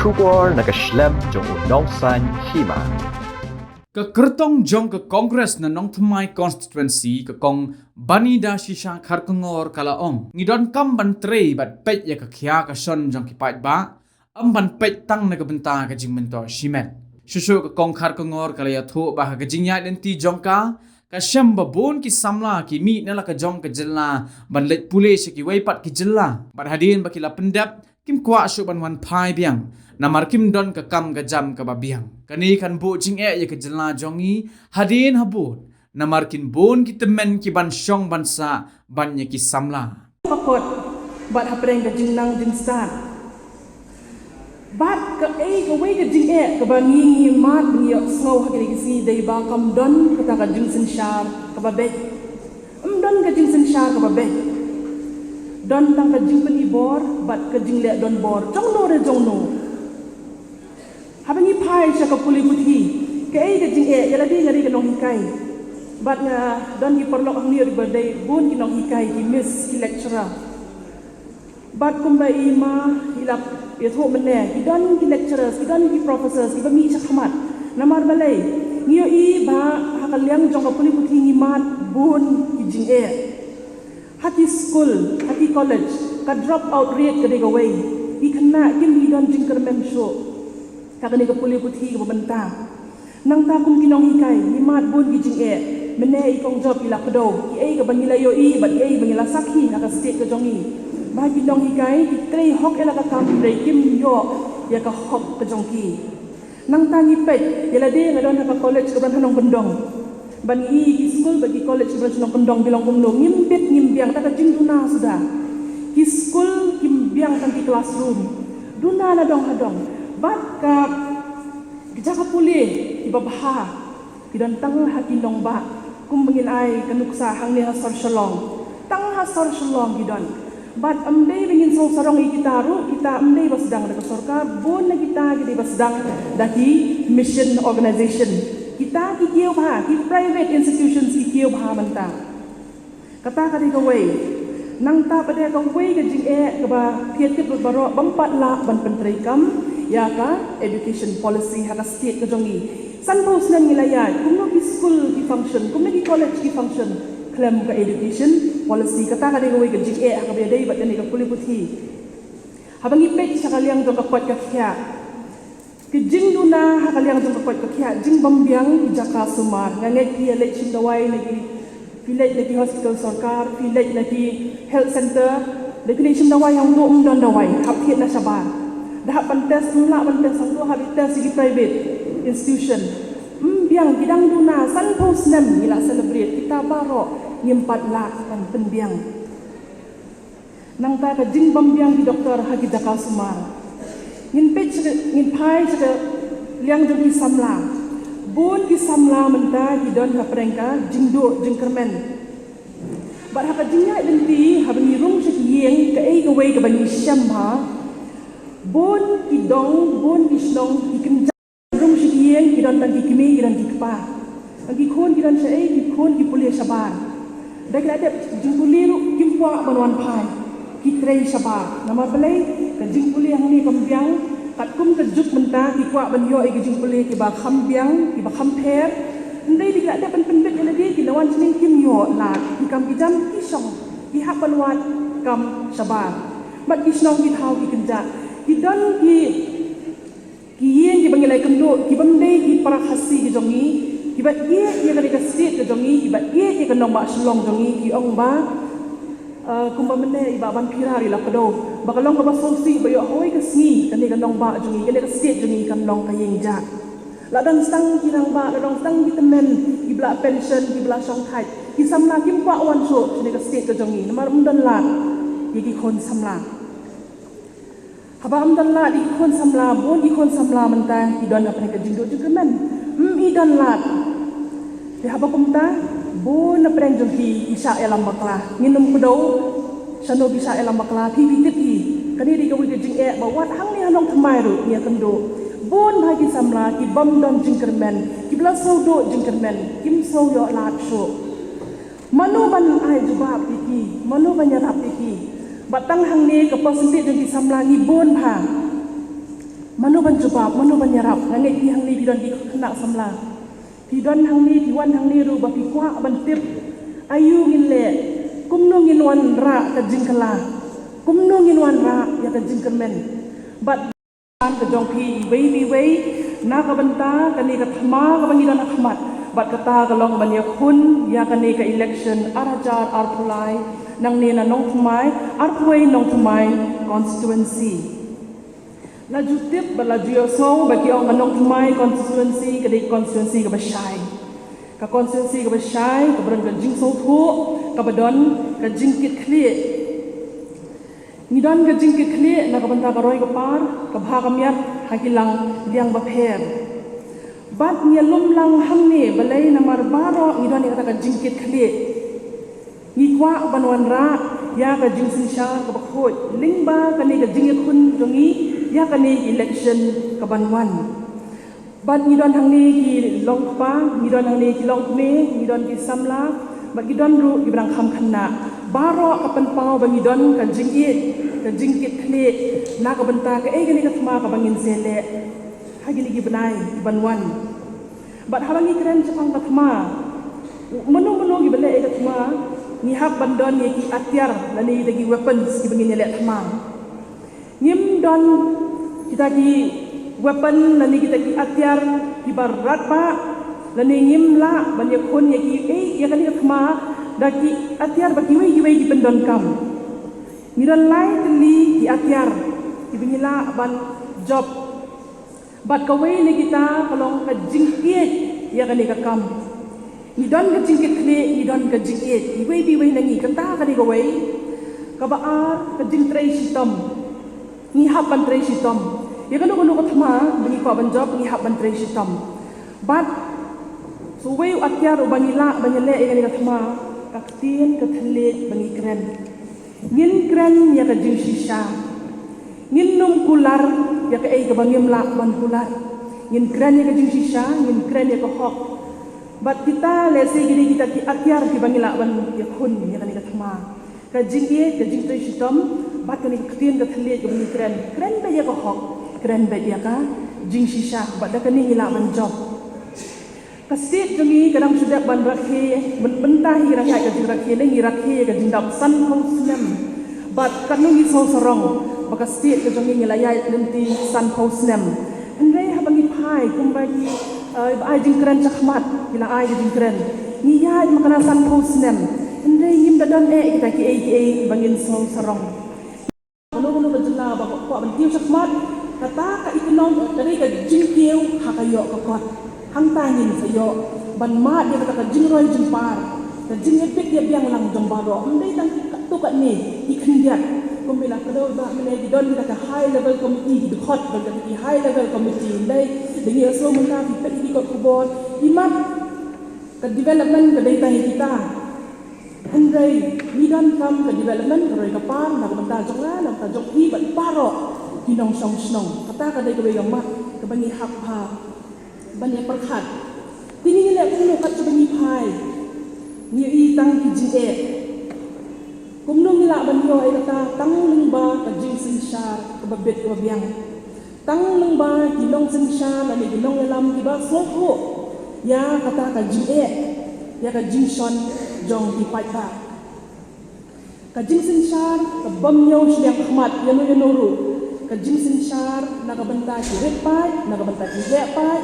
Shubor na kashlem jong unong san hima. Ka kertong jong ke Kongres na nong Thamai constituency ka kong banida shisha kharkongor kalaong ngidon kam ban trei bat pet ya ka khia ka son jong ki pait ba am ban pet tang na ka benta ka jing mento shimet shushu ka kong kharkongor kala ya tho ba ka jing ya denti jong ka sham babon ki samla ki mi na la ka jong ka jilla ban let pule shi ki wai pat ki jilla bat hadin ba ki la pendap kim kwa shu ban wan phai biang namar kim don ka kam ka jam ka babiang kani kan bo jing ya ka jilla jongi hadin habut namar kin bon ki temen ki ban shong ban sa ban ya ki samla pakot bat hapreng ka jing nang jing star bat ka ka wei ka jing ka ban ngi mat ni snow ha ki si dei ba kam don ka ta ka jing sin shar ka ba be don ka jing sin shar ka ba be don tang ka jing pani bor bat ka jing le don bor jong no re jong no habani pai sha ka puli puthi ka ka jing ya la di ngari ka nong hikai bat nga don ki perlo ang niyo ba dei bon ki nong hikai ki miss ki lecturer bat kumba ima hilap ya tho mene ki don ki lecturers ki don ki professors ki ba mi cha khamat namar balai niyo I ba hakaliang jong ka puli puthi ni mat bon ki jing hati school hati college ka drop out rate ka dega way I kana kim ni don jing kermen show ka kani ka puli puthi ka banta nang ta kum kinong hikai ni mat bon ki jing mene I kong job ila kdo ki ka bangila yo I bat bangila sakhi ka state ka jongi ba kinong hikai ki trei hok ela ka kam trei kim yo ya ka hok ka jongki nang ta ni pet yala de ngadon ka college ka ban hanong bendong ban I ki school bagi college ka ban bendong bilang kumno ngimbet ngimbiang ta ka jing duna sudah ki school kimbiang kan ki classroom duna na dong hadong bat ka jaka puli ibabha kidan tang hakinong ba kum bangin ai kanuksa hang ni hasar shalong tang hasar shalong gidan bat amdei bingin so sarong kita amdei basdang da sarkar bon na kita gidi basdang daki mission organization kita ki kieu bha ki private institutions ki kieu bha manta kata ka ka way nang ta pada ka way ka jing ka ba thiet ke baro bampat la ban pentrai kam ya ka education policy ha ka state ka jongi san pos nan ngilaya kung no school ki function kung no college ki function claim ka education policy kata ka dei ka jing ha ka be dei bat ni ka puli puthi habang ipet sa kaliang do ka kwat ka kya ki jing duna ha kaliang do ka kwat ka kya jing bambiang ki jaka sumar ngangai ki election dawai lagi pilih lagi hospital sarkar pilih lagi health center definition dawai yang do don dawai hap thiet na sabar dah pantes ang do habitas sigi private institution biang gidang duna san pos nem ila celebrate kita baro ngimpat la pan penbiang nang ta ka jing bambiang di doktor hagi jaka sumar ngin pech ngin pai sa liang jodi samla bon ki samla menta ki don ha prengka jingdo jingkermen bar ha ka jingya denti ha bani rung sa yeng ka ka way ka bani shamha bon ki dong bon ki snong ki kin rung sa yeng ki don tan ki kimi ki don ki pa ki khon ki don sa ki khon ki puli sabar dak ada jingpuli ru kimpwa banwan pai ki trei sabar nama belai ka jingpuli hang ni kambiang kat kum ka juk menta ki kwa ban yo ki jingpuli ki ba khambiang ki ba khamper ndai dik ada pen bet ala di ki lawan sning kim yo la ki kam ki jam ki song ki hak banwat kam sabar bat ki snong ki thau ki kenja ki don ki yen ki bangilai kendo ki bamdei ki para khasi ki jongi ki bat ye ka ka state ka jongi ki bat ye ka nong ma shlong jongi ki ong ba kumba mene iba ban pirari la kado bakalong ka ba sosi ba yo hoy ka singi kani ka nong ba jongi kani ka state jongi kan nong ka yengja la dan stang kirang ba la dong stang vitamin ki bla pension ki bla song thai ki samla kim pa wan so kani ka state ka jongi namar umdan la ki kon samla haba umdan la di kon samla bon di kon samla menta ki don apne ka jindo jukmen I don la di haba kumta bon na preng jongi isa elam bakla nginum kudo sano bisa elam bakla pi kani di ka wujud jing ba wat hang ni hanong thamai ru ni kendo bon bagi samla ki bam don jingkermen ki bla so do jingkermen kim so yo la sho manu ban ai juba piki manu ban ya piki batang hang ni ka percentage jing samla ni bon bha manu don jawab manu banyarap nangit di hang ni di don di kena samla di don hang ni di wan hang ni ru ba pi kwa ban tip ayu ngin le kumno ngin wan ra ka jingkala kumno ngin wan ra ya ka jingkermen bat an ka jong pi wei na ka banta ka ni ka thama ka bangi don khmat bat kata ka long ban ya khun ya ka ni ka election arajar arpulai nang ni na nong thmai arpwei nong thmai constituency la jutip bala juyo song bagi ong manong thmai constituency ka di constituency ka basai ka constituency ka basai ka bron ka jing so thu ka badon ka jingkit khli ni don ka jingkit khli na ka banta ka roi ka par ka bha ka miat hakilang liang ba pher bat nia lum lang ham ni balai na mar baro ni don ni ka jingkit khli ni kwa banwan ra ya ka jing sin sha ka bakhot lingba ka ni ka jing khun jongi ya ka ni election ka banwan bat ni don hang ni ki long pa ni don hang ni ki long me ni don ki samla bat ki don ru ki brang kham khanna baro ka pan pau ba ni don ka jing it ka jing kit khli na ka banta ka ka ni ka thma ka bangin sele ha gi ni ki banai banwan bat halangi kren chapang ka thma mano gi bele ka thma ni hak bandon ye ki atyar lani dagi weapons ki bangin le thma ngim don kita ki weapon lani kita ki atyar ki barat ba lani ngim la ban ye khon ye ki ya kali thma da ki atyar ba ki wei ki bandon kam ni don lai li ki atyar ki bangin la ban job bat ka wei ni kita kalong ka jingkiet ya kali ka kam ni don ka jingkit kle ni don ka jingkiet i wei bi wei nangi kata ka ni ka wei ka ba ka jing trai sitom ni hap ban trai sitom ya ka no ka thma bani ko ban job ni hap ban trai sitom bat so wei atyar u bani la bani le ka ni ka thma ka tien ka thle bani kren ngin kren ya ka jing shisha ngin num kular ya ka ka bangim la ban kular ngin kren ya ka jing shisha ngin kren ya ka hok bat kita lese gini kita ki atyar ki bangila ban ya khun ya kan ka thma ka jing ye ka jing trai sitom bat ka ni ktien ka thle ka bani kren ba ya ka hok kren ba ya ka jing shisha bat da ka ni ila ban job ka state jongi kadang sudah ban rakhe bentah hi rakhe ka jing rakhe le ngi rakhe ka jing dap san ho snem bat ka ni so sorong ba ka state ka jongi ngila ya lenti san ho snem andre ha bangi phai kumbagi ai jing kren chakmat bila ai jing kren ni ya makana san post nem ende yim da don kita ki bangin so sarong kono bajla ba ko ban tiu chakmat kata ka ikonom dari ka jing tiu hakayo ka kot hang tangin sayo ban ma dia kata jing roi jing par ka jing epek dia biang lang jong baro ende tang tu ka ni ikhniat kumbila kado ba mene di don kita high level committee di khot ba di high level committee ndai dengan asal mereka kita ini kot kubur imat ke development ke data kita andai ni dan kam ke development ke roi kapar nak bentar jongla nak jong hi bat paro kinong song snong kata ka dai ke bagi mat ke bani hak ha bani perkhat tini ni le kuno kat bani phai ni i tang ki ji e kumnong nila ban yo ay kata tang lingba ka jing sin shar ka babet ka biang tang lingba kinong sin shar la ni kinong lam ki ba so ho ya kata ka jing e ya ka jing shon jong ki pai ba ka jing sin shar ka bam yo shliang khmat yano ru ka jing sin shar na ka banta ki ret pai na ka banta ki ye pai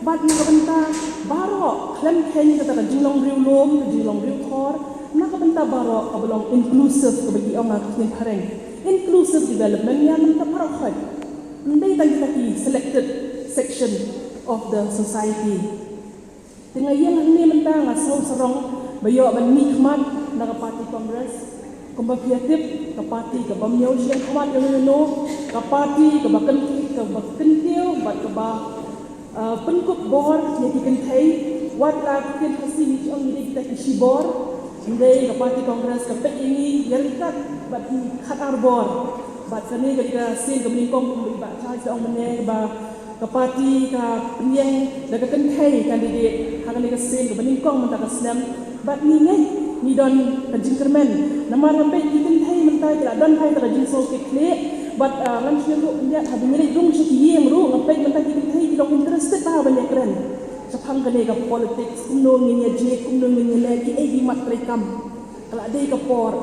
bat ni ka banta baro khlem khen ka ta jing long riu lom jing long riu thor nak benta baro abelong inclusive ke bagi orang yang pareng inclusive development yang menta parakhot ndai tang kita ki selected section of the society dengan yang ni menta ngasau serong bayo ban ni khmat nak parti congress komba kreatif ke parti ke bamyo sian khmat yang no ke parti ke bakan tiu bat ke ba penkup bor yang dikentai wat la kin hasil ni ong ni kita ki shibor Indai ke parti kongres ke pek ini yang ikat bat khat arbor bat kani ke sin ke melingkong bat cai seong mene ba ke parti ke penyeng dak ke kentai kandidat hakan ke sin ke melingkong mentah ke slam bat ni ni don ke jingkermen nama rampai ki kentai mentai ke don hai ke jing so ke kle but lunch nya ru nya hadi ngeri dung shi yeng ru ngapai mentang kita hi dong interested ta banyak keren sapang gane ga politics kumno nginya je kumno nginya le ki e di mat rekam kala dei ka por